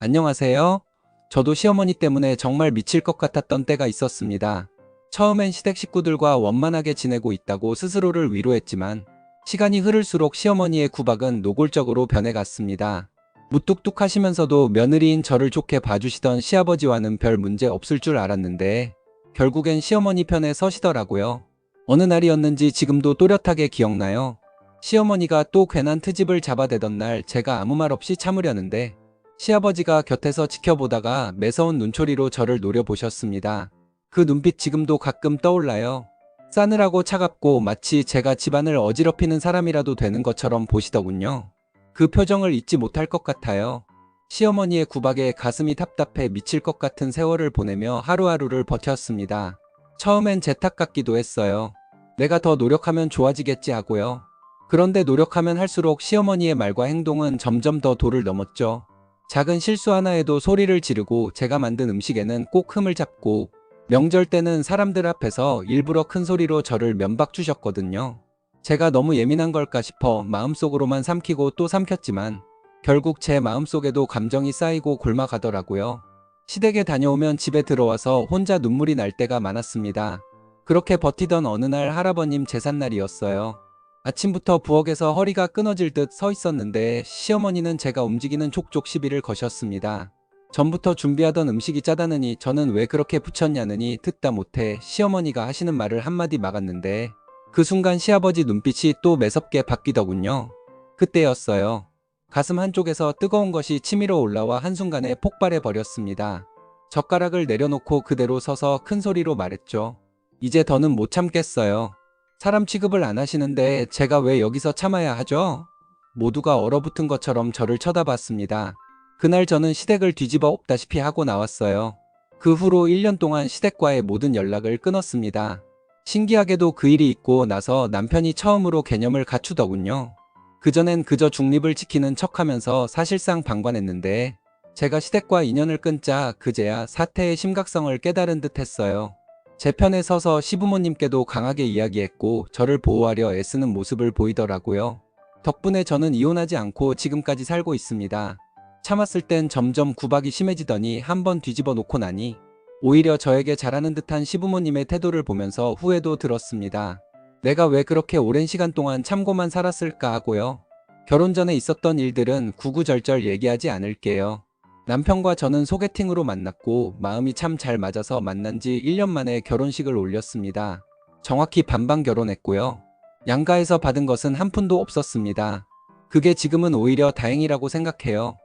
안녕하세요. 저도 시어머니 때문에 정말 미칠 것 같았던 때가 있었습니다. 처음엔 시댁 식구들과 원만하게 지내고 있다고 스스로를 위로했지만 시간이 흐를수록 시어머니의 구박은 노골적으로 변해갔습니다. 무뚝뚝하시면서도 며느리인 저를 좋게 봐주시던 시아버지와는 별 문제 없을 줄 알았는데 결국엔 시어머니 편에 서시더라고요. 어느 날이었는지 지금도 또렷하게 기억나요. 시어머니가 또 괜한 트집을 잡아대던 날 제가 아무 말 없이 참으려는데 시아버지가 곁에서 지켜보다가 매서운 눈초리로 저를 노려보셨습니다. 그 눈빛 지금도 가끔 떠올라요. 싸늘하고 차갑고 마치 제가 집안을 어지럽히는 사람이라도 되는 것처럼 보시더군요. 그 표정을 잊지 못할 것 같아요. 시어머니의 구박에 가슴이 답답해 미칠 것 같은 세월을 보내며 하루하루를 버텼습니다. 처음엔 제 탓 같기도 했어요. 내가 더 노력하면 좋아지겠지 하고요. 그런데 노력하면 할수록 시어머니의 말과 행동은 점점 더 도를 넘었죠. 작은 실수 하나에도 소리를 지르고 제가 만든 음식에는 꼭 흠을 잡고 명절 때는 사람들 앞에서 일부러 큰 소리로 저를 면박 주셨거든요. 제가 너무 예민한 걸까 싶어 마음속으로만 삼키고 또 삼켰지만 결국 제 마음속에도 감정이 쌓이고 골마가더라고요. 시댁에 다녀오면 집에 들어와서 혼자 눈물이 날 때가 많았습니다. 그렇게 버티던 어느 날 할아버님 제삿날이었어요. 아침부터 부엌에서 허리가 끊어질 듯 서 있었는데 시어머니는 제가 움직이는 족족 시비를 거셨습니다. 전부터 준비하던 음식이 짜다느니 저는 왜 그렇게 부쳤냐느니 듣다 못해 시어머니가 하시는 말을 한마디 막았는데 그 순간 시아버지 눈빛이 또 매섭게 바뀌더군요. 그때였어요. 가슴 한쪽에서 뜨거운 것이 치밀어 올라와 한순간에 폭발해 버렸습니다. 젓가락을 내려놓고 그대로 서서 큰 소리로 말했죠. 이제 더는 못 참겠어요. 사람 취급을 안 하시는데 제가 왜 여기서 참아야 하죠? 모두가 얼어붙은 것처럼 저를 쳐다봤습니다. 그날 저는 시댁을 뒤집어 엎다시피 하고 나왔어요. 그 후로 1년 동안 시댁과의 모든 연락을 끊었습니다. 신기하게도 그 일이 있고 나서 남편이 처음으로 개념을 갖추더군요. 그전엔 그저 중립을 지키는 척하면서 사실상 방관했는데 제가 시댁과 인연을 끊자 그제야 사태의 심각성을 깨달은 듯 했어요. 제 편에 서서 시부모님께도 강하게 이야기했고 저를 보호하려 애쓰는 모습을 보이더라고요. 덕분에 저는 이혼하지 않고 지금까지 살고 있습니다. 참았을 땐 점점 구박이 심해지더니 한번 뒤집어 놓고 나니 오히려 저에게 잘하는 듯한 시부모님의 태도를 보면서 후회도 들었습니다. 내가 왜 그렇게 오랜 시간 동안 참고만 살았을까 하고요. 결혼 전에 있었던 일들은 구구절절 얘기하지 않을게요. 남편과 저는 소개팅으로 만났고 마음이 참 잘 맞아서 만난 지 1년 만에 결혼식을 올렸습니다. 정확히 반반 결혼했고요. 양가에서 받은 것은 한 푼도 없었습니다. 그게 지금은 오히려 다행이라고 생각해요.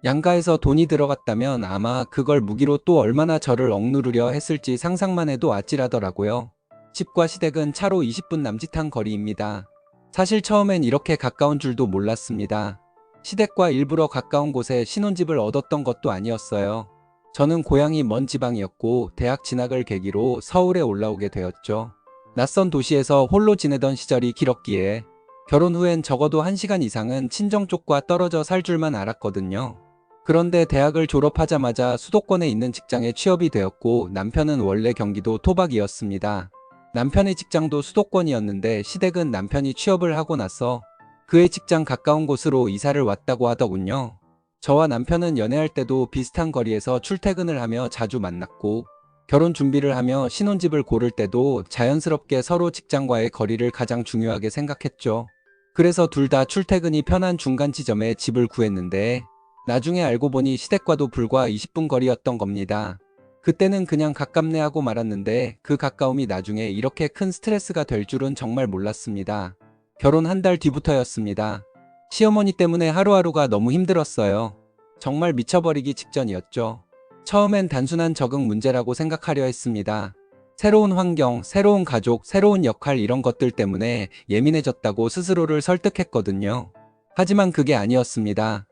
양가에서 돈이 들어갔다면 아마 그걸 무기로 또 얼마나 저를 억누르려 했을지 상상만 해도 아찔하더라고요. 집과 시댁은 차로 20분 남짓한 거리입니다. 사실 처음엔 이렇게 가까운 줄도 몰랐습니다. 시댁과 일부러 가까운 곳에 신혼집을 얻었던 것도 아니었어요. 저는 고향이 먼 지방이었고 대학 진학을 계기로 서울에 올라오게 되었죠. 낯선 도시에서 홀로 지내던 시절이 길었기에 결혼 후엔 적어도 1시간 이상은 친정 쪽과 떨어져 살 줄만 알았거든요. 그런데 대학을 졸업하자마자 수도권에 있는 직장에 취업이 되었고 남편은 원래 경기도 토박이었습니다. 남편의 직장도 수도권이었는데 시댁은 남편이 취업을 하고 나서 그의 직장 가까운 곳으로 이사를 왔다고 하더군요. 저와 남편은 연애할 때도 비슷한 거리에서 출퇴근을 하며 자주 만났고 결혼 준비를 하며 신혼집을 고를 때도 자연스럽게 서로 직장과의 거리를 가장 중요하게 생각했죠. 그래서 둘 다 출퇴근이 편한 중간 지점에 집을 구했는데 나중에 알고 보니 시댁과도 불과 20분 거리였던 겁니다. 그때는 그냥 가깝네 하고 말았는데 그 가까움이 나중에 이렇게 큰 스트레스가 될 줄은 정말 몰랐습니다. 결혼 한 달 뒤부터였습니다. 시어머니 때문에 하루하루가 너무 힘들었어요. 정말 미쳐버리기 직전이었죠. 처음엔 단순한 적응 문제라고 생각하려 했습니다. 새로운 환경, 새로운 가족, 새로운 역할 이런 것들 때문에 예민해졌다고 스스로를 설득했거든요. 하지만 그게 아니었습니다.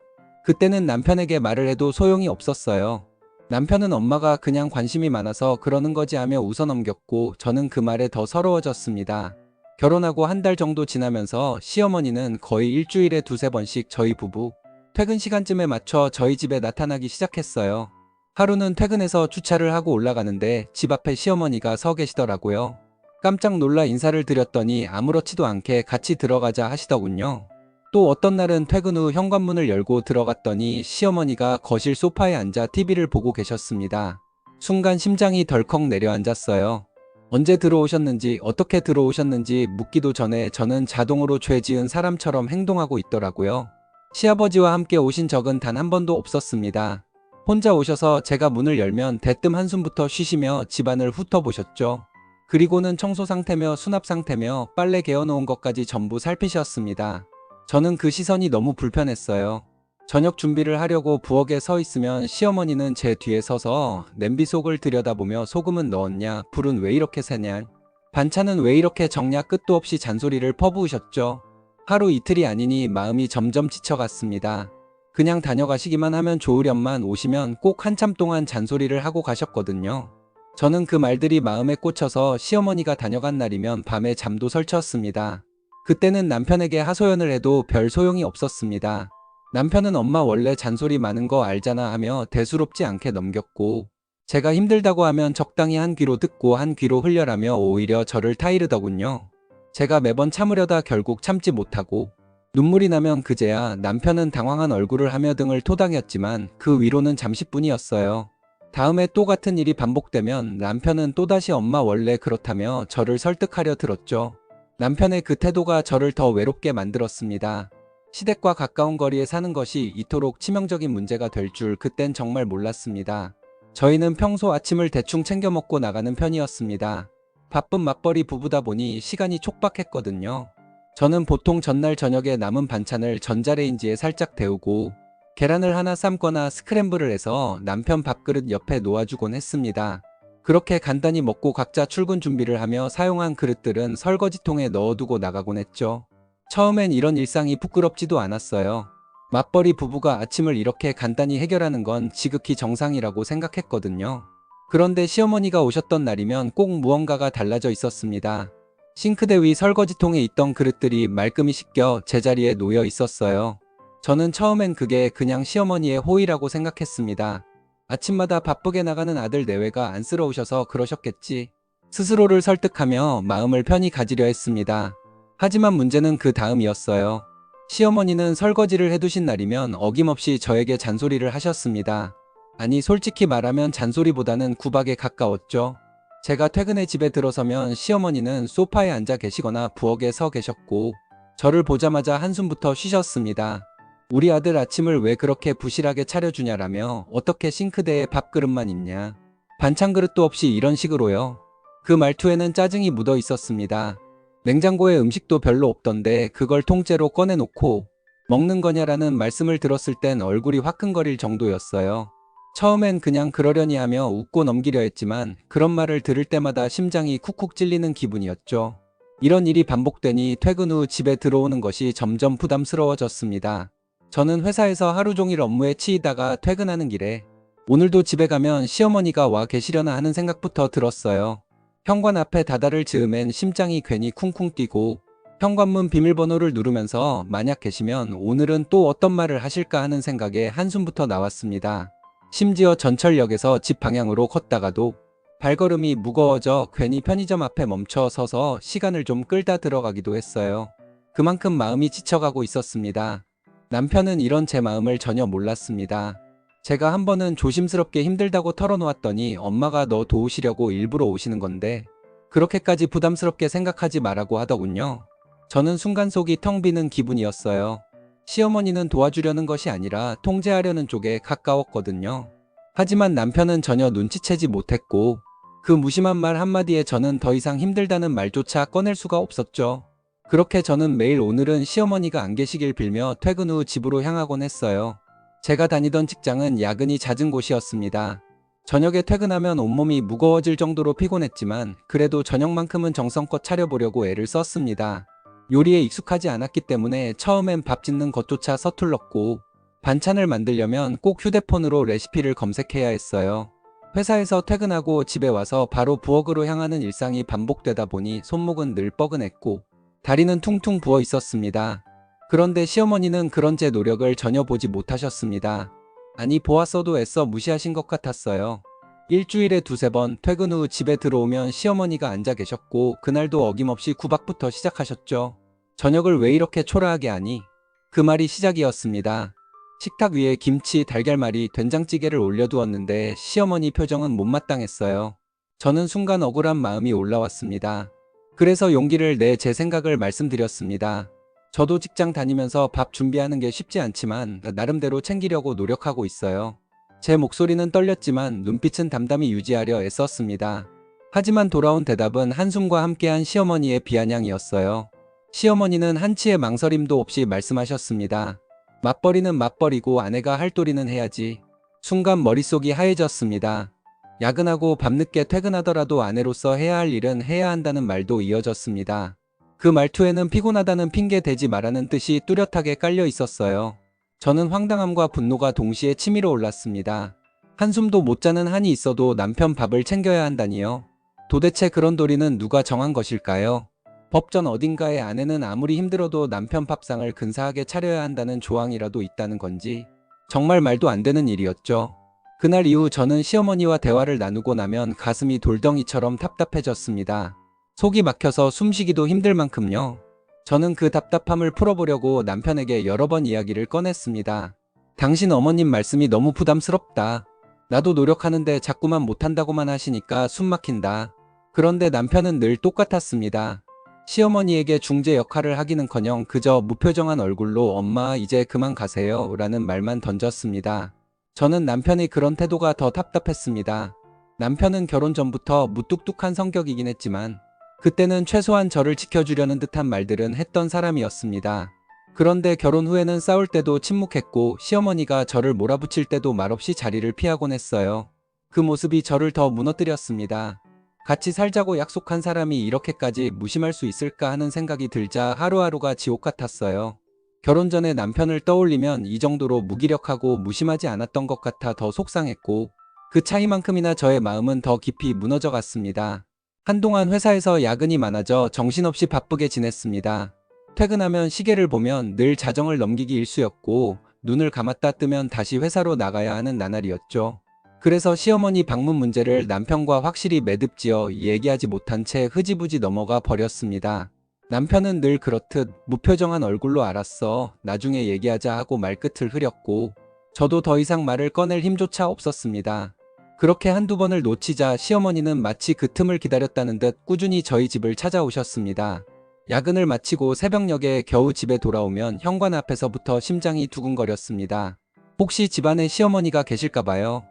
그때는 남편에게 말을 해도 소용이 없었어요. 남편은 엄마가 그냥 관심이 많아서 그러는 거지 하며 웃어넘겼고 저는 그 말에 더 서러워졌습니다. 결혼하고 한 달 정도 지나면서 시어머니는 거의 일주일에 두세 번씩 저희 부부 퇴근 시간쯤에 맞춰 저희 집에 나타나기 시작했어요. 하루는 퇴근해서 주차를 하고 올라가는데 집 앞에 시어머니가 서 계시더라고요. 깜짝 놀라 인사를 드렸더니 아무렇지도 않게 같이 들어가자 하시더군요. 또 어떤 날은 퇴근 후 현관문을 열고 들어갔더니 시어머니가 거실 소파에 앉아 TV를 보고 계셨습니다. 순간 심장이 덜컥 내려앉았어요. 언제 들어오셨는지 어떻게 들어오셨는지 묻기도 전에 저는 자동으로 죄 지은 사람처럼 행동하고 있더라고요. 시아버지와 함께 오신 적은 단 한 번도 없었습니다. 혼자 오셔서 제가 문을 열면 대뜸 한숨부터 쉬시며 집안을 훑어보셨죠. 그리고는 청소 상태며 수납 상태며 빨래 개어놓은 것까지 전부 살피셨습니다. 저는 그 시선이 너무 불편했어요. 저녁 준비를 하려고 부엌에 서 있으면 시어머니는 제 뒤에 서서 냄비 속을 들여다보며 소금은 넣었냐, 불은 왜 이렇게 세냐, 반찬은 왜 이렇게 적냐 끝도 없이 잔소리를 퍼부으셨죠. 하루 이틀이 아니니 마음이 점점 지쳐갔습니다. 그냥 다녀가시기만 하면 좋으련만 오시면 꼭 한참 동안 잔소리를 하고 가셨거든요. 저는 그 말들이 마음에 꽂혀서 시어머니가 다녀간 날이면 밤에 잠도 설쳤습니다. 그때는 남편에게 하소연을 해도 별 소용이 없었습니다. 남편은 엄마 원래 잔소리 많은 거 알잖아 하며 대수롭지 않게 넘겼고, 제가 힘들다고 하면 적당히 한 귀로 듣고 한 귀로 흘려라며 오히려 저를 타이르더군요. 제가 매번 참으려다 결국 참지 못하고 눈물이 나면 그제야 남편은 당황한 얼굴을 하며 등을 토닥였지만 그 위로는 잠시뿐이었어요. 다음에 또 같은 일이 반복되면 남편은 또다시 엄마 원래 그렇다며 저를 설득하려 들었죠. 남편의 그 태도가 저를 더 외롭게 만들었습니다. 시댁과 가까운 거리에 사는 것이 이토록 치명적인 문제가 될 줄 그땐 정말 몰랐습니다. 저희는 평소 아침을 대충 챙겨 먹고 나가는 편이었습니다. 바쁜 맞벌이 부부다 보니 시간이 촉박했거든요. 저는 보통 전날 저녁에 남은 반찬을 전자레인지에 살짝 데우고 계란을 하나 삶거나 스크램블을 해서 남편 밥그릇 옆에 놓아주곤 했습니다. 그렇게 간단히 먹고 각자 출근 준비를 하며 사용한 그릇들은 설거지통에 넣어두고 나가곤 했죠. 처음엔 이런 일상이 부끄럽지도 않았어요. 맞벌이 부부가 아침을 이렇게 간단히 해결하는 건 지극히 정상이라고 생각했거든요. 그런데 시어머니가 오셨던 날이면 꼭 무언가가 달라져 있었습니다. 싱크대 위 설거지통에 있던 그릇들이 말끔히 씻겨 제자리에 놓여 있었어요. 저는 처음엔 그게 그냥 시어머니의 호의라고 생각했습니다. 아침마다 바쁘게 나가는 아들 내외가 안쓰러우셔서 그러셨겠지. 스스로를 설득하며 마음을 편히 가지려 했습니다. 하지만 문제는 그 다음이었어요. 시어머니는 설거지를 해두신 날이면 어김없이 저에게 잔소리를 하셨습니다. 아니, 솔직히 말하면 잔소리보다는 구박에 가까웠죠. 제가 퇴근해 집에 들어서면 시어머니는 소파에 앉아 계시거나 부엌에 서 계셨고, 저를 보자마자 한숨부터 쉬셨습니다. 우리 아들 아침을 왜 그렇게 부실하게 차려주냐라며, 어떻게 싱크대에 밥그릇만 있냐, 반찬 그릇도 없이 이런 식으로요. 그 말투에는 짜증이 묻어 있었습니다. 냉장고에 음식도 별로 없던데 그걸 통째로 꺼내놓고 먹는 거냐라는 말씀을 들었을 땐 얼굴이 화끈거릴 정도였어요. 처음엔 그냥 그러려니 하며 웃고 넘기려 했지만 그런 말을 들을 때마다 심장이 쿡쿡 찔리는 기분이었죠. 이런 일이 반복되니 퇴근 후 집에 들어오는 것이 점점 부담스러워졌습니다. 저는 회사에서 하루 종일 업무에 치이다가 퇴근하는 길에 오늘도 집에 가면 시어머니가 와 계시려나 하는 생각부터 들었어요. 현관 앞에 다다를 즈음엔 심장이 괜히 쿵쿵 뛰고 현관문 비밀번호를 누르면서 만약 계시면 오늘은 또 어떤 말을 하실까 하는 생각에 한숨부터 나왔습니다. 심지어 전철역에서 집 방향으로 걷다가도 발걸음이 무거워져 괜히 편의점 앞에 멈춰 서서 시간을 좀 끌다 들어가기도 했어요. 그만큼 마음이 지쳐가고 있었습니다. 남편은 이런 제 마음을 전혀 몰랐습니다. 제가 한 번은 조심스럽게 힘들다고 털어놓았더니 엄마가 너 도우시려고 일부러 오시는 건데 그렇게까지 부담스럽게 생각하지 말라고 하더군요. 저는 순간 속이 텅 비는 기분이었어요. 시어머니는 도와주려는 것이 아니라 통제하려는 쪽에 가까웠거든요. 하지만 남편은 전혀 눈치채지 못했고 그 무심한 말 한마디에 저는 더 이상 힘들다는 말조차 꺼낼 수가 없었죠. 그렇게 저는 매일 오늘은 시어머니가 안 계시길 빌며 퇴근 후 집으로 향하곤 했어요. 제가 다니던 직장은 야근이 잦은 곳이었습니다. 저녁에 퇴근하면 온몸이 무거워질 정도로 피곤했지만 그래도 저녁만큼은 정성껏 차려보려고 애를 썼습니다. 요리에 익숙하지 않았기 때문에 처음엔 밥 짓는 것조차 서툴렀고 반찬을 만들려면 꼭 휴대폰으로 레시피를 검색해야 했어요. 회사에서 퇴근하고 집에 와서 바로 부엌으로 향하는 일상이 반복되다 보니 손목은 늘 뻐근했고 다리는 퉁퉁 부어 있었습니다. 그런데 시어머니는 그런 제 노력을 전혀 보지 못하셨습니다. 아니, 보았어도 애써 무시하신 것 같았어요. 일주일에 두세 번 퇴근 후 집에 들어오면 시어머니가 앉아 계셨고 그날도 어김없이 구박부터 시작하셨죠. 저녁을 왜 이렇게 초라하게 하니? 그 말이 시작이었습니다. 식탁 위에 김치, 달걀말이, 된장찌개를 올려두었는데 시어머니 표정은 못마땅했어요. 저는 순간 억울한 마음이 올라왔습니다. 그래서 용기를 내 제 생각을 말씀드렸습니다. 저도 직장 다니면서 밥 준비하는 게 쉽지 않지만 나름대로 챙기려고 노력하고 있어요. 제 목소리는 떨렸지만 눈빛은 담담히 유지하려 애썼습니다. 하지만 돌아온 대답은 한숨과 함께한 시어머니의 비아냥이었어요. 시어머니는 한치의 망설임도 없이 말씀하셨습니다. 맞벌이는 맞벌이고 아내가 할 도리는 해야지. 순간 머릿속이 하얘졌습니다. 야근하고 밤늦게 퇴근하더라도 아내로서 해야 할 일은 해야 한다는 말도 이어졌습니다. 그 말투에는 피곤하다는 핑계 대지 말라는 뜻이 뚜렷하게 깔려 있었어요. 저는 황당함과 분노가 동시에 치밀어 올랐습니다. 한숨도 못 자는 한이 있어도 남편 밥을 챙겨야 한다니요. 도대체 그런 도리는 누가 정한 것일까요? 법전 어딘가에 아내는 아무리 힘들어도 남편 밥상을 근사하게 차려야 한다는 조항이라도 있다는 건지 정말 말도 안 되는 일이었죠. 그날 이후 저는 시어머니와 대화를 나누고 나면 가슴이 돌덩이처럼 답답해졌습니다. 속이 막혀서 숨쉬기도 힘들 만큼요. 저는 그 답답함을 풀어보려고 남편에게 여러 번 이야기를 꺼냈습니다. 당신 어머님 말씀이 너무 부담스럽다. 나도 노력하는데 자꾸만 못한다고만 하시니까 숨 막힌다. 그런데 남편은 늘 똑같았습니다. 시어머니에게 중재 역할을 하기는커녕 그저 무표정한 얼굴로 엄마 이제 그만 가세요 라는 말만 던졌습니다. 저는 남편의 그런 태도가 더 답답했습니다. 남편은 결혼 전부터 무뚝뚝한 성격이긴 했지만 그때는 최소한 저를 지켜주려는 듯한 말들은 했던 사람이었습니다. 그런데 결혼 후에는 싸울 때도 침묵했고 시어머니가 저를 몰아붙일 때도 말없이 자리를 피하곤 했어요. 그 모습이 저를 더 무너뜨렸습니다. 같이 살자고 약속한 사람이 이렇게까지 무심할 수 있을까 하는 생각이 들자 하루하루가 지옥 같았어요. 결혼 전에 남편을 떠올리면 이 정도로 무기력하고 무심하지 않았던 것 같아 더 속상했고 그 차이만큼이나 저의 마음은 더 깊이 무너져 갔습니다. 한동안 회사에서 야근이 많아져 정신없이 바쁘게 지냈습니다. 퇴근하면 시계를 보면 늘 자정을 넘기기 일쑤였고 눈을 감았다 뜨면 다시 회사로 나가야 하는 나날이었죠. 그래서 시어머니 방문 문제를 남편과 확실히 매듭지어 얘기하지 못한 채 흐지부지 넘어가 버렸습니다. 남편은 늘 그렇듯 무표정한 얼굴로 알았어. 나중에 얘기하자 하고 말끝을 흐렸고 저도 더 이상 말을 꺼낼 힘조차 없었습니다. 그렇게 한두 번을 놓치자 시어머니는 마치 그 틈을 기다렸다는 듯 꾸준히 저희 집을 찾아오셨습니다. 야근을 마치고 새벽녘에 겨우 집에 돌아오면 현관 앞에서부터 심장이 두근거렸습니다. 혹시 집안에 시어머니가 계실까봐요.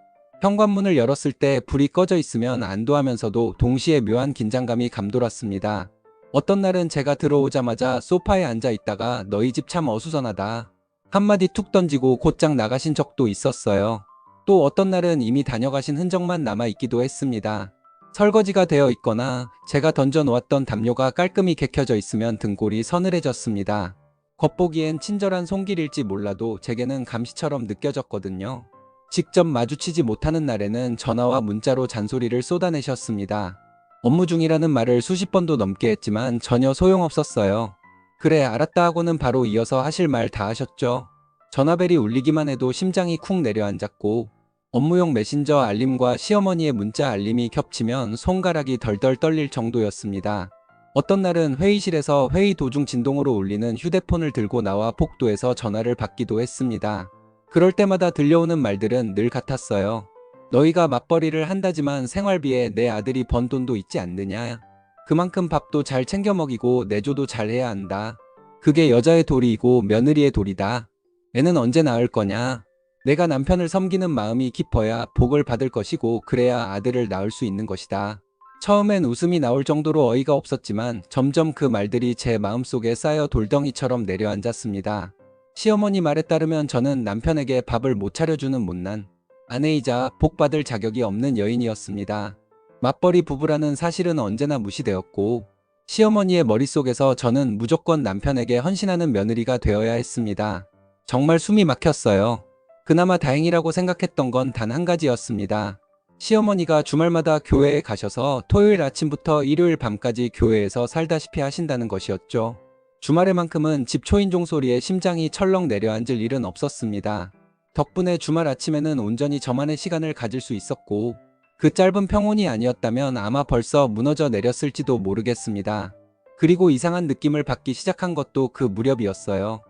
현관문을 열었을 때 불이 꺼져 있으면 안도하면서도 동시에 묘한 긴장감이 감돌았습니다. 어떤 날은 제가 들어오자마자 소파에 앉아 있다가 너희 집 참 어수선하다 한마디 툭 던지고 곧장 나가신 적도 있었어요. 또 어떤 날은 이미 다녀가신 흔적만 남아있기도 했습니다. 설거지가 되어 있거나 제가 던져놓았던 담요가 깔끔히 개켜져 있으면 등골이 서늘해졌습니다. 겉보기엔 친절한 손길일지 몰라도 제게는 감시처럼 느껴졌거든요. 직접 마주치지 못하는 날에는 전화와 문자로 잔소리를 쏟아내셨습니다. 업무 중이라는 말을 수십 번도 넘게 했지만 전혀 소용없었어요. 그래 알았다 하고는 바로 이어서 하실 말 다 하셨죠. 전화벨이 울리기만 해도 심장이 쿵 내려앉았고 업무용 메신저 알림과 시어머니의 문자 알림이 겹치면 손가락이 덜덜 떨릴 정도였습니다. 어떤 날은 회의실에서 회의 도중 진동으로 울리는 휴대폰을 들고 나와 복도에서 전화를 받기도 했습니다. 그럴 때마다 들려오는 말들은 늘 같았어요. 너희가 맞벌이를 한다지만 생활비에 내 아들이 번 돈도 있지 않느냐. 그만큼 밥도 잘 챙겨 먹이고 내조도 잘 해야 한다. 그게 여자의 도리이고 며느리의 도리다. 애는 언제 낳을 거냐. 내가 남편을 섬기는 마음이 깊어야 복을 받을 것이고 그래야 아들을 낳을 수 있는 것이다. 처음엔 웃음이 나올 정도로 어이가 없었지만 점점 그 말들이 제 마음속에 쌓여 돌덩이처럼 내려앉았습니다. 시어머니 말에 따르면 저는 남편에게 밥을 못 차려주는 못난 아내이자 복받을 자격이 없는 여인이었습니다. 맞벌이 부부라는 사실은 언제나 무시되었고 시어머니의 머릿속에서 저는 무조건 남편에게 헌신하는 며느리가 되어야 했습니다. 정말 숨이 막혔어요. 그나마 다행이라고 생각했던 건 단 한 가지였습니다. 시어머니가 주말마다 교회에 가셔서 토요일 아침부터 일요일 밤까지 교회에서 살다시피 하신다는 것이었죠. 주말에만큼은 집 초인종 소리에 심장이 철렁 내려앉을 일은 없었습니다. 덕분에 주말 아침에는 온전히 저만의 시간을 가질 수 있었고 그 짧은 평온이 아니었다면 아마 벌써 무너져 내렸을지도 모르겠습니다. 그리고 이상한 느낌을 받기 시작한 것도 그 무렵이었어요.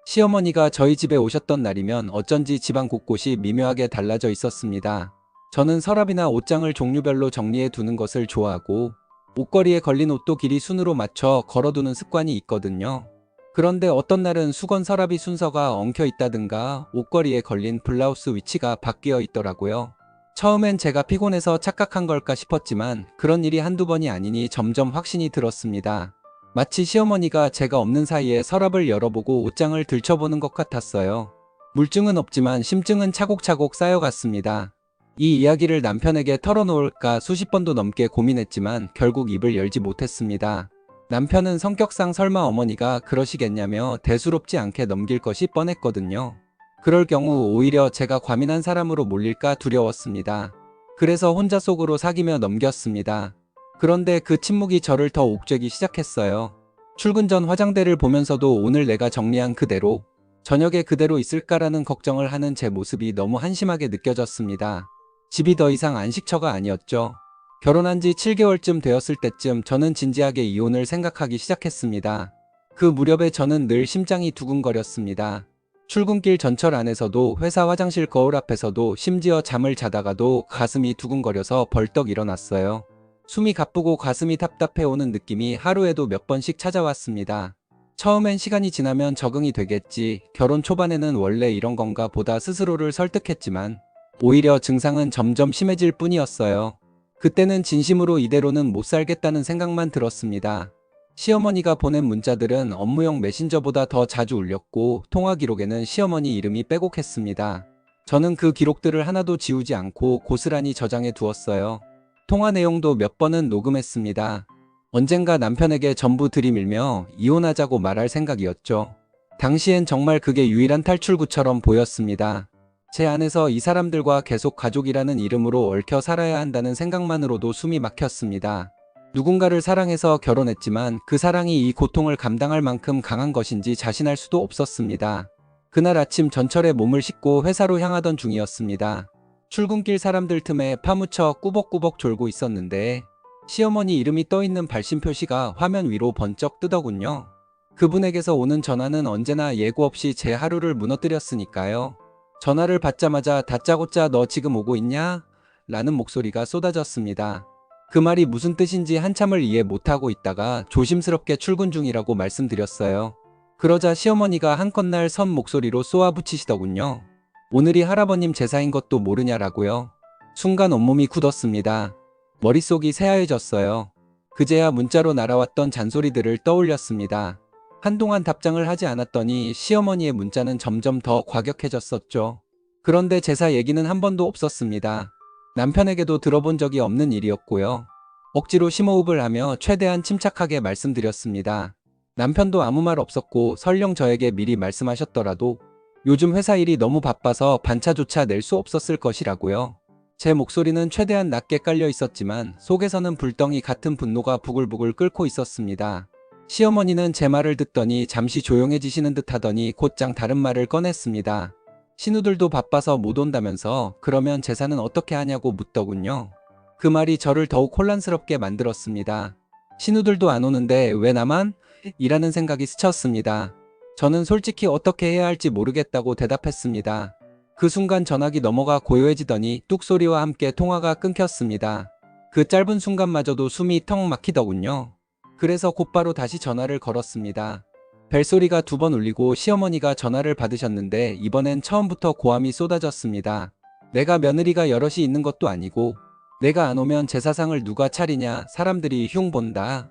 시어머니가 저희 집에 오셨던 날이면 어쩐지 집안 곳곳이 미묘하게 달라져 있었습니다. 저는 서랍이나 옷장을 종류별로 정리해 두는 것을 좋아하고 옷걸이에 걸린 옷도 길이 순으로 맞춰 걸어두는 습관이 있거든요. 그런데 어떤 날은 수건 서랍이 순서가 엉켜 있다든가 옷걸이에 걸린 블라우스 위치가 바뀌어 있더라고요. 처음엔 제가 피곤해서 착각한 걸까 싶었지만 그런 일이 한두 번이 아니니 점점 확신이 들었습니다. 마치 시어머니가 제가 없는 사이에 서랍을 열어보고 옷장을 들춰보는 것 같았어요. 물증은 없지만 심증은 차곡차곡 쌓여갔습니다. 이 이야기를 남편에게 털어놓을까 수십 번도 넘게 고민했지만 결국 입을 열지 못했습니다. 남편은 성격상 설마 어머니가 그러시겠냐며 대수롭지 않게 넘길 것이 뻔했거든요. 그럴 경우 오히려 제가 과민한 사람으로 몰릴까 두려웠습니다. 그래서 혼자 속으로 사귀며 넘겼습니다. 그런데 그 침묵이 저를 더 옥죄기 시작했어요. 출근 전 화장대를 보면서도 오늘 내가 정리한 그대로, 저녁에 그대로 있을까라는 걱정을 하는 제 모습이 너무 한심하게 느껴졌습니다. 집이 더 이상 안식처가 아니었죠. 결혼한 지 7개월쯤 되었을 때쯤 저는 진지하게 이혼을 생각하기 시작했습니다. 그 무렵에 저는 늘 심장이 두근거렸습니다. 출근길 전철 안에서도 회사 화장실 거울 앞에서도 심지어 잠을 자다가도 가슴이 두근거려서 벌떡 일어났어요. 숨이 가쁘고 가슴이 답답해오는 느낌이 하루에도 몇 번씩 찾아왔습니다. 처음엔 시간이 지나면 적응이 되겠지, 결혼 초반에는 원래 이런 건가 보다 스스로를 설득했지만 오히려 증상은 점점 심해질 뿐이었어요. 그때는 진심으로 이대로는 못 살겠다는 생각만 들었습니다. 시어머니가 보낸 문자들은 업무용 메신저보다 더 자주 울렸고 통화 기록에는 시어머니 이름이 빼곡했습니다. 저는 그 기록들을 하나도 지우지 않고 고스란히 저장해 두었어요. 통화 내용도 몇 번은 녹음했습니다. 언젠가 남편에게 전부 들이밀며 이혼하자고 말할 생각이었죠. 당시엔 정말 그게 유일한 탈출구처럼 보였습니다. 제 안에서 이 사람들과 계속 가족이라는 이름으로 얽혀 살아야 한다는 생각만으로도 숨이 막혔습니다. 누군가를 사랑해서 결혼했지만 그 사랑이 이 고통을 감당할 만큼 강한 것인지 자신할 수도 없었습니다. 그날 아침 전철에 몸을 싣고 회사로 향하던 중이었습니다. 출근길 사람들 틈에 파묻혀 꾸벅꾸벅 졸고 있었는데 시어머니 이름이 떠있는 발신 표시가 화면 위로 번쩍 뜨더군요. 그분에게서 오는 전화는 언제나 예고 없이 제 하루를 무너뜨렸으니까요. 전화를 받자마자 다짜고짜 너 지금 오고 있냐? 라는 목소리가 쏟아졌습니다. 그 말이 무슨 뜻인지 한참을 이해 못하고 있다가 조심스럽게 출근 중이라고 말씀드렸어요. 그러자 시어머니가 한껏날 선 목소리로 쏘아붙이시더군요. 오늘이 할아버님 제사인 것도 모르냐라고요. 순간 온몸이 굳었습니다. 머릿속이 새하얘졌어요. 그제야 문자로 날아왔던 잔소리들을 떠올렸습니다. 한동안 답장을 하지 않았더니 시어머니의 문자는 점점 더 과격해졌었죠. 그런데 제사 얘기는 한 번도 없었습니다. 남편에게도 들어본 적이 없는 일이었고요. 억지로 심호흡을 하며 최대한 침착하게 말씀드렸습니다. 남편도 아무 말 없었고 설령 저에게 미리 말씀하셨더라도 요즘 회사 일이 너무 바빠서 반차조차 낼 수 없었을 것이라고요. 제 목소리는 최대한 낮게 깔려 있었지만 속에서는 불덩이 같은 분노가 부글부글 끓고 있었습니다. 시어머니는 제 말을 듣더니 잠시 조용해지시는 듯 하더니 곧장 다른 말을 꺼냈습니다. 신우들도 바빠서 못 온다면서 그러면 제사는 어떻게 하냐고 묻더군요. 그 말이 저를 더욱 혼란스럽게 만들었습니다. 신우들도 안 오는데 왜 나만? 이라는 생각이 스쳤습니다. 저는 솔직히 어떻게 해야 할지 모르겠다고 대답했습니다. 그 순간 전화기 넘어가 고요해지더니 뚝소리와 함께 통화가 끊겼습니다. 그 짧은 순간마저도 숨이 턱 막히더군요. 그래서 곧바로 다시 전화를 걸었습니다. 벨소리가 2번 울리고 시어머니가 전화를 받으셨는데 이번엔 처음부터 고함이 쏟아졌습니다. 내가 며느리가 여럿이 있는 것도 아니고 내가 안 오면 제사상을 누가 차리냐, 사람들이 흉 본다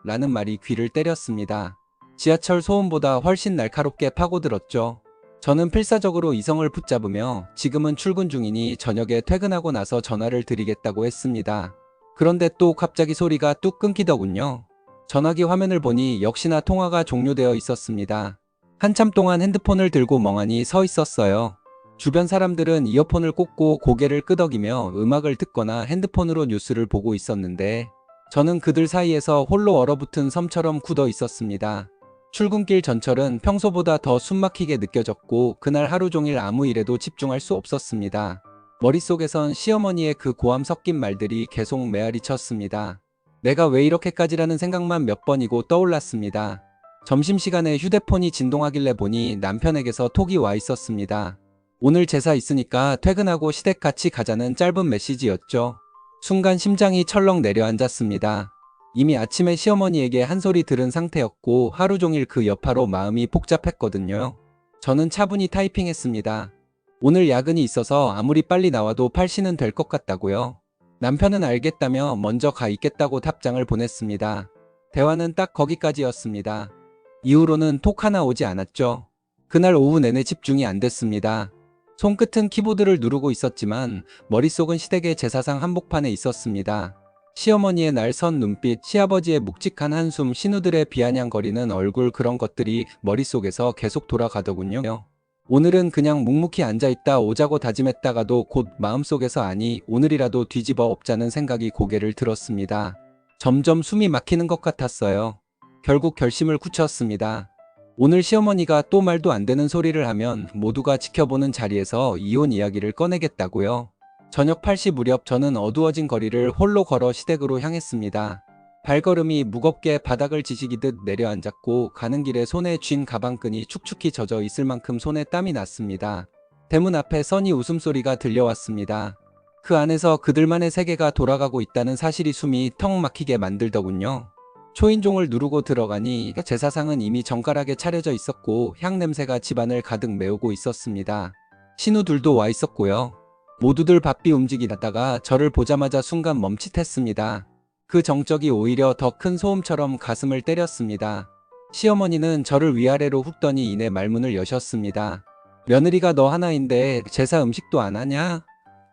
라는 말이 귀를 때렸습니다. 지하철 소음보다 훨씬 날카롭게 파고들었죠. 저는 필사적으로 이성을 붙잡으며 지금은 출근 중이니 저녁에 퇴근하고 나서 전화를 드리겠다고 했습니다. 그런데 또 갑자기 소리가 뚝 끊기더군요. 전화기 화면을 보니 역시나 통화가 종료되어 있었습니다. 한참 동안 핸드폰을 들고 멍하니 서 있었어요. 주변 사람들은 이어폰을 꽂고 고개를 끄덕이며 음악을 듣거나 핸드폰으로 뉴스를 보고 있었는데 저는 그들 사이에서 홀로 얼어붙은 섬처럼 굳어 있었습니다. 출근길 전철은 평소보다 더 숨막히게 느껴졌고 그날 하루 종일 아무 일에도 집중할 수 없었습니다. 머릿속에선 시어머니의 그 고함 섞인 말들이 계속 메아리 쳤습니다. 내가 왜 이렇게까지라는 생각만 몇 번이고 떠올랐습니다. 점심시간에 휴대폰이 진동하길래 보니 남편에게서 톡이 와 있었습니다. 오늘 제사 있으니까 퇴근하고 시댁 같이 가자는 짧은 메시지였죠. 순간 심장이 철렁 내려앉았습니다. 이미 아침에 시어머니에게 한 소리 들은 상태였고 하루 종일 그 여파로 마음이 복잡했거든요. 저는 차분히 타이핑했습니다. 오늘 야근이 있어서 아무리 빨리 나와도 8시는 될 것 같다고요. 남편은 알겠다며 먼저 가 있겠다고 답장을 보냈습니다. 대화는 딱 거기까지였습니다. 이후로는 톡 하나 오지 않았죠. 그날 오후 내내 집중이 안 됐습니다. 손끝은 키보드를 누르고 있었지만 머릿속은 시댁의 제사상 한복판에 있었습니다. 시어머니의 날선 눈빛, 시아버지의 묵직한 한숨, 신우들의 비아냥거리는 얼굴, 그런 것들이 머릿속에서 계속 돌아가더군요. 오늘은 그냥 묵묵히 앉아있다 오자고 다짐했다가도 곧 마음속에서 아니 오늘이라도 뒤집어 엎자는 생각이 고개를 들었습니다. 점점 숨이 막히는 것 같았어요. 결국 결심을 굳혔습니다. 오늘 시어머니가 또 말도 안 되는 소리를 하면 모두가 지켜보는 자리에서 이혼 이야기를 꺼내겠다고요. 저녁 8시 무렵 저는 어두워진 거리를 홀로 걸어 시댁으로 향했습니다. 발걸음이 무겁게 바닥을 지지기듯 내려앉았고 가는 길에 손에 쥔 가방끈이 축축히 젖어 있을 만큼 손에 땀이 났습니다. 대문 앞에 써니 웃음소리가 들려왔습니다. 그 안에서 그들만의 세계가 돌아가고 있다는 사실이 숨이 턱 막히게 만들더군요. 초인종을 누르고 들어가니 제사상은 이미 정갈하게 차려져 있었고 향 냄새가 집안을 가득 메우고 있었습니다. 신우들도 와 있었고요. 모두들 바삐 움직이다가 저를 보자마자 순간 멈칫했습니다. 그 정적이 오히려 더 큰 소음처럼 가슴을 때렸습니다. 시어머니는 저를 위아래로 훑더니 이내 말문을 여셨습니다. 며느리가 너 하나인데 제사 음식도 안 하냐?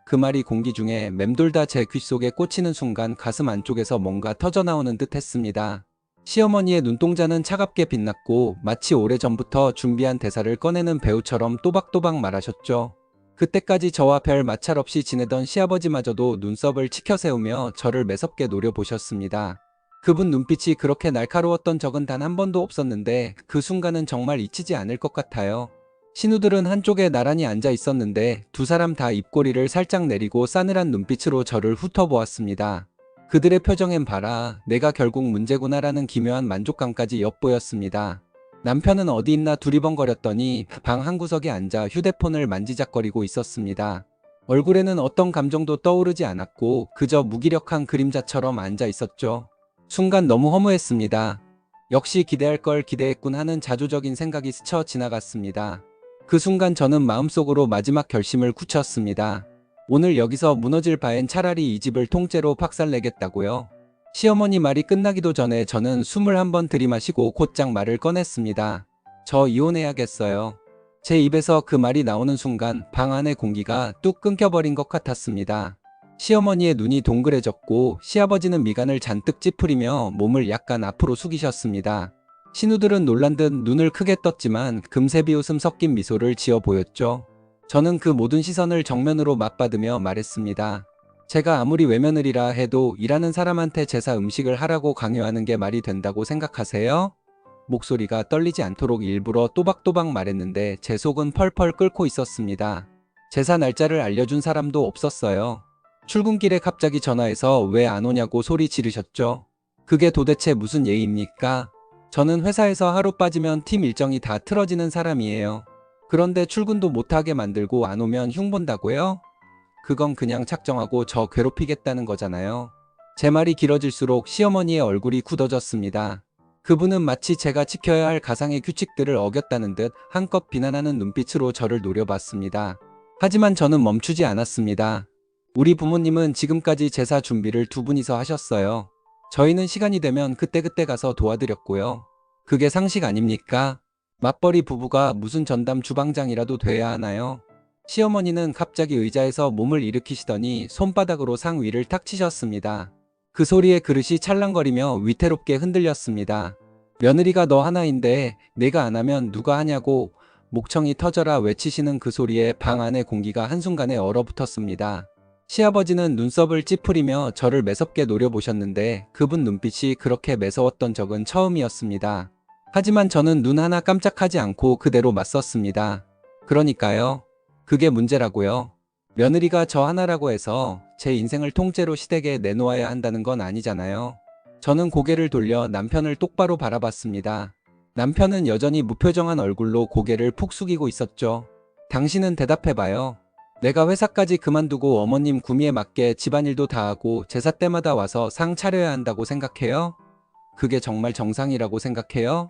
그 말이 공기 중에 맴돌다 제 귓속에 꽂히는 순간 가슴 안쪽에서 뭔가 터져나오는 듯 했습니다. 시어머니의 눈동자는 차갑게 빛났고 마치 오래전부터 준비한 대사를 꺼내는 배우처럼 또박또박 말하셨죠. 그때까지 저와 별 마찰 없이 지내던 시아버지마저도 눈썹을 치켜세우며 저를 매섭게 노려보셨습니다. 그분 눈빛이 그렇게 날카로웠던 적은 단 한 번도 없었는데 그 순간은 정말 잊히지 않을 것 같아요. 신우들은 한쪽에 나란히 앉아 있었는데 두 사람 다 입꼬리를 살짝 내리고 싸늘한 눈빛으로 저를 훑어보았습니다. 그들의 표정엔 봐라, 내가 결국 문제구나라는 기묘한 만족감까지 엿보였습니다. 남편은 어디 있나 두리번거렸더니 방 한구석에 앉아 휴대폰을 만지작거리고 있었습니다. 얼굴에는 어떤 감정도 떠오르지 않았고 그저 무기력한 그림자처럼 앉아 있었죠. 순간 너무 허무했습니다. 역시 기대할 걸 기대했군 하는 자조적인 생각이 스쳐 지나갔습니다. 그 순간 저는 마음속으로 마지막 결심을 굳혔습니다. 오늘 여기서 무너질 바엔 차라리 이 집을 통째로 박살내겠다고요. 시어머니 말이 끝나기도 전에 저는 숨을 한번 들이마시고 곧장 말을 꺼냈습니다. 저 이혼해야겠어요. 제 입에서 그 말이 나오는 순간 방 안의 공기가 뚝 끊겨버린 것 같았습니다. 시어머니의 눈이 동그래졌고 시아버지는 미간을 잔뜩 찌푸리며 몸을 약간 앞으로 숙이셨습니다. 신우들은 놀란 듯 눈을 크게 떴지만 금세 비웃음 섞인 미소를 지어 보였죠. 저는 그 모든 시선을 정면으로 맞받으며 말했습니다. 제가 아무리 외며느리라 해도 일하는 사람한테 제사 음식을 하라고 강요하는 게 말이 된다고 생각하세요? 목소리가 떨리지 않도록 일부러 또박또박 말했는데 제 속은 펄펄 끓고 있었습니다. 제사 날짜를 알려준 사람도 없었어요. 출근길에 갑자기 전화해서 왜 안 오냐고 소리 지르셨죠. 그게 도대체 무슨 예의입니까? 저는 회사에서 하루 빠지면 팀 일정이 다 틀어지는 사람이에요. 그런데 출근도 못하게 만들고 안 오면 흉본다고요? 그건 그냥 작정하고 저 괴롭히겠다는 거잖아요. 제 말이 길어질수록 시어머니의 얼굴이 굳어졌습니다. 그분은 마치 제가 지켜야 할 가상의 규칙들을 어겼다는 듯 한껏 비난하는 눈빛으로 저를 노려봤습니다. 하지만 저는 멈추지 않았습니다. 우리 부모님은 지금까지 제사 준비를 두 분이서 하셨어요. 저희는 시간이 되면 그때그때 가서 도와드렸고요. 그게 상식 아닙니까? 맞벌이 부부가 무슨 전담 주방장이라도 돼야 하나요? 시어머니는 갑자기 의자에서 몸을 일으키시더니 손바닥으로 상 위를 탁 치셨습니다. 그 소리에 그릇이 찰랑거리며 위태롭게 흔들렸습니다. 며느리가 너 하나인데 내가 안 하면 누가 하냐고 목청이 터져라 외치시는 그 소리에 방 안의 공기가 한순간에 얼어붙었습니다. 시아버지는 눈썹을 찌푸리며 저를 매섭게 노려보셨는데 그분 눈빛이 그렇게 매서웠던 적은 처음이었습니다. 하지만 저는 눈 하나 깜짝하지 않고 그대로 맞섰습니다. 그러니까요. 그게 문제라고요. 며느리가 저 하나라고 해서 제 인생을 통째로 시댁에 내놓아야 한다는 건 아니잖아요. 저는 고개를 돌려 남편을 똑바로 바라봤습니다. 남편은 여전히 무표정한 얼굴로 고개를 푹 숙이고 있었죠. 당신은 대답해봐요. 내가 회사까지 그만두고 어머님 구미에 맞게 집안일도 다 하고 제사 때마다 와서 상 차려야 한다고 생각해요? 그게 정말 정상이라고 생각해요?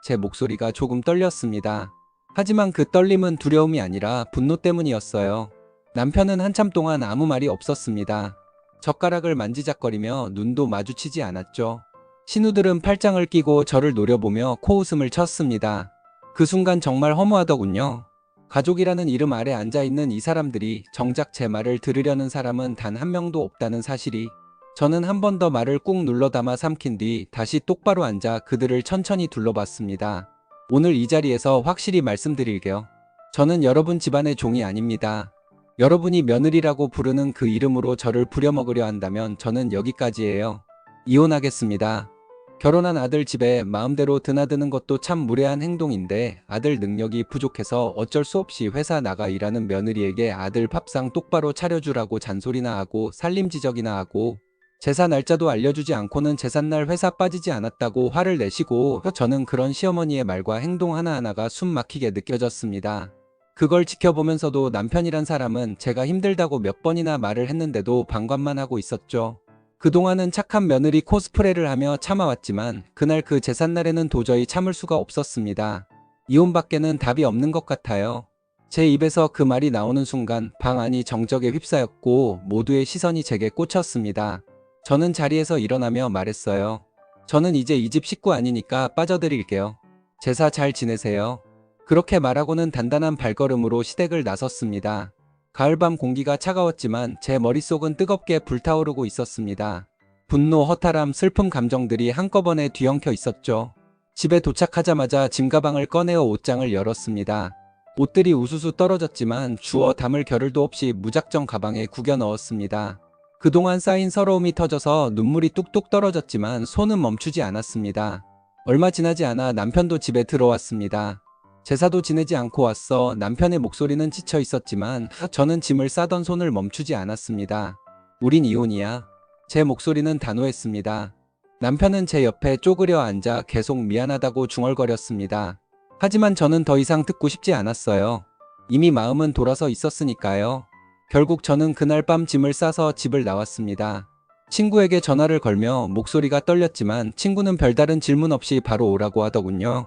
제 목소리가 조금 떨렸습니다. 하지만 그 떨림은 두려움이 아니라 분노 때문이었어요. 남편은 한참 동안 아무 말이 없었습니다. 젓가락을 만지작거리며 눈도 마주치지 않았죠. 신우들은 팔짱을 끼고 저를 노려보며 코웃음을 쳤습니다. 그 순간 정말 허무하더군요. 가족이라는 이름 아래 앉아있는 이 사람들이 정작 제 말을 들으려는 사람은 단 한 명도 없다는 사실이. 저는 한 번 더 말을 꾹 눌러 담아 삼킨 뒤 다시 똑바로 앉아 그들을 천천히 둘러봤습니다. 오늘 이 자리에서 확실히 말씀드릴게요. 저는 여러분 집안의 종이 아닙니다. 여러분이 며느리라고 부르는 그 이름으로 저를 부려먹으려 한다면 저는 여기까지예요. 이혼하겠습니다. 결혼한 아들 집에 마음대로 드나드는 것도 참 무례한 행동인데 아들 능력이 부족해서 어쩔 수 없이 회사 나가 일하는 며느리에게 아들 밥상 똑바로 차려주라고 잔소리나 하고 살림지적이나 하고 제사 날짜도 알려주지 않고는 제삿날 회사 빠지지 않았다고 화를 내시고 저는 그런 시어머니의 말과 행동 하나하나가 숨 막히게 느껴졌습니다. 그걸 지켜보면서도 남편이란 사람은 제가 힘들다고 몇 번이나 말을 했는데도 방관만 하고 있었죠. 그동안은 착한 며느리 코스프레를 하며 참아왔지만 그날 그 제삿날에는 도저히 참을 수가 없었습니다. 이혼밖에는 답이 없는 것 같아요. 제 입에서 그 말이 나오는 순간 방 안이 정적에 휩싸였고 모두의 시선이 제게 꽂혔습니다. 저는 자리에서 일어나며 말했어요. 저는 이제 이 집 식구 아니니까 빠져드릴게요. 제사 잘 지내세요. 그렇게 말하고는 단단한 발걸음으로 시댁을 나섰습니다. 가을밤 공기가 차가웠지만 제 머릿속은 뜨겁게 불타오르고 있었습니다. 분노, 허탈함, 슬픔 감정들이 한꺼번에 뒤엉켜 있었죠. 집에 도착하자마자 짐가방을 꺼내어 옷장을 열었습니다. 옷들이 우수수 떨어졌지만 주워 담을 겨를도 없이 무작정 가방에 구겨 넣었습니다. 그동안 쌓인 서러움이 터져서 눈물이 뚝뚝 떨어졌지만 손은 멈추지 않았습니다. 얼마 지나지 않아 남편도 집에 들어왔습니다. 제사도 지내지 않고 왔어. 남편의 목소리는 지쳐 있었지만 저는 짐을 싸던 손을 멈추지 않았습니다. 우린 이혼이야. 제 목소리는 단호했습니다. 남편은 제 옆에 쪼그려 앉아 계속 미안하다고 중얼거렸습니다. 하지만 저는 더 이상 듣고 싶지 않았어요. 이미 마음은 돌아서 있었으니까요. 결국 저는 그날 밤 짐을 싸서 집을 나왔습니다. 친구에게 전화를 걸며 목소리가 떨렸지만 친구는 별다른 질문 없이 바로 오라고 하더군요.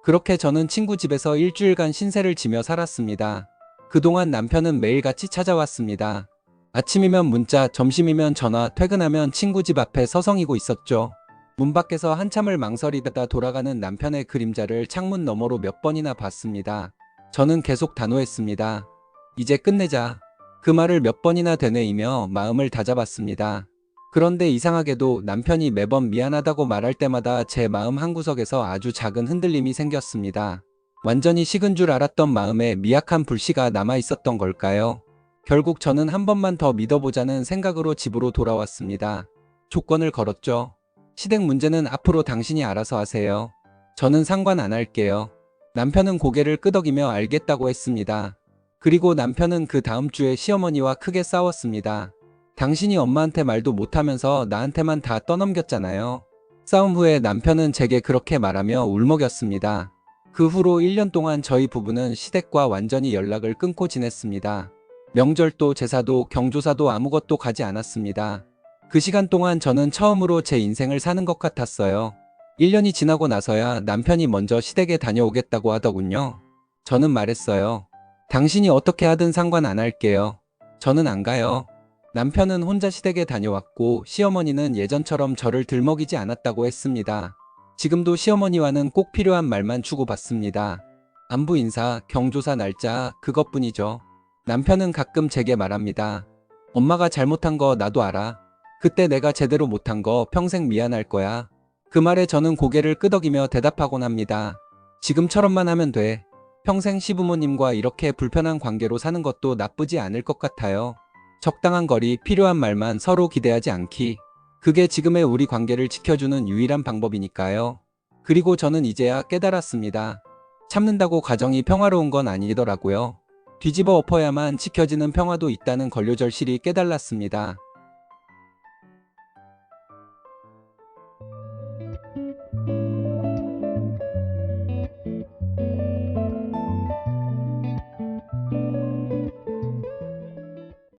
그렇게 저는 친구 집에서 일주일간 신세를 지며 살았습니다. 그동안 남편은 매일같이 찾아왔습니다. 아침이면 문자, 점심이면 전화, 퇴근하면 친구 집 앞에 서성이고 있었죠. 문 밖에서 한참을 망설이다가 돌아가는 남편의 그림자를 창문 너머로 몇 번이나 봤습니다. 저는 계속 단호했습니다. 이제 끝내자. 그 말을 몇 번이나 되뇌이며 마음을 다잡았습니다. 그런데 이상하게도 남편이 매번 미안하다고 말할 때마다 제 마음 한구석에서 아주 작은 흔들림이 생겼습니다. 완전히 식은 줄 알았던 마음에 미약한 불씨가 남아 있었던 걸까요? 결국 저는 한 번만 더 믿어보자는 생각으로 집으로 돌아왔습니다. 조건을 걸었죠. 시댁 문제는 앞으로 당신이 알아서 하세요. 저는 상관 안 할게요. 남편은 고개를 끄덕이며 알겠다고 했습니다. 그리고 남편은 그 다음 주에 시어머니와 크게 싸웠습니다. 당신이 엄마한테 말도 못하면서 나한테만 다 떠넘겼잖아요. 싸움 후에 남편은 제게 그렇게 말하며 울먹였습니다. 그 후로 1년 동안 저희 부부는 시댁과 완전히 연락을 끊고 지냈습니다. 명절도 제사도 경조사도 아무것도 가지 않았습니다. 그 시간 동안 저는 처음으로 제 인생을 사는 것 같았어요. 1년이 지나고 나서야 남편이 먼저 시댁에 다녀오겠다고 하더군요. 저는 말했어요. 당신이 어떻게 하든 상관 안 할게요. 저는 안 가요. 남편은 혼자 시댁에 다녀왔고 시어머니는 예전처럼 저를 들먹이지 않았다고 했습니다. 지금도 시어머니와는 꼭 필요한 말만 주고받습니다. 안부 인사, 경조사 날짜, 그것뿐이죠. 남편은 가끔 제게 말합니다. 엄마가 잘못한 거 나도 알아. 그때 내가 제대로 못한 거 평생 미안할 거야. 그 말에 저는 고개를 끄덕이며 대답하곤 합니다. 지금처럼만 하면 돼. 평생 시부모님과 이렇게 불편한 관계로 사는 것도 나쁘지 않을 것 같아요. 적당한 거리, 필요한 말만 서로 기대하지 않기. 그게 지금의 우리 관계를 지켜주는 유일한 방법이니까요. 그리고 저는 이제야 깨달았습니다. 참는다고 가정이 평화로운 건 아니더라고요. 뒤집어 엎어야만 지켜지는 평화도 있다는 걸요절실히 깨달았습니다.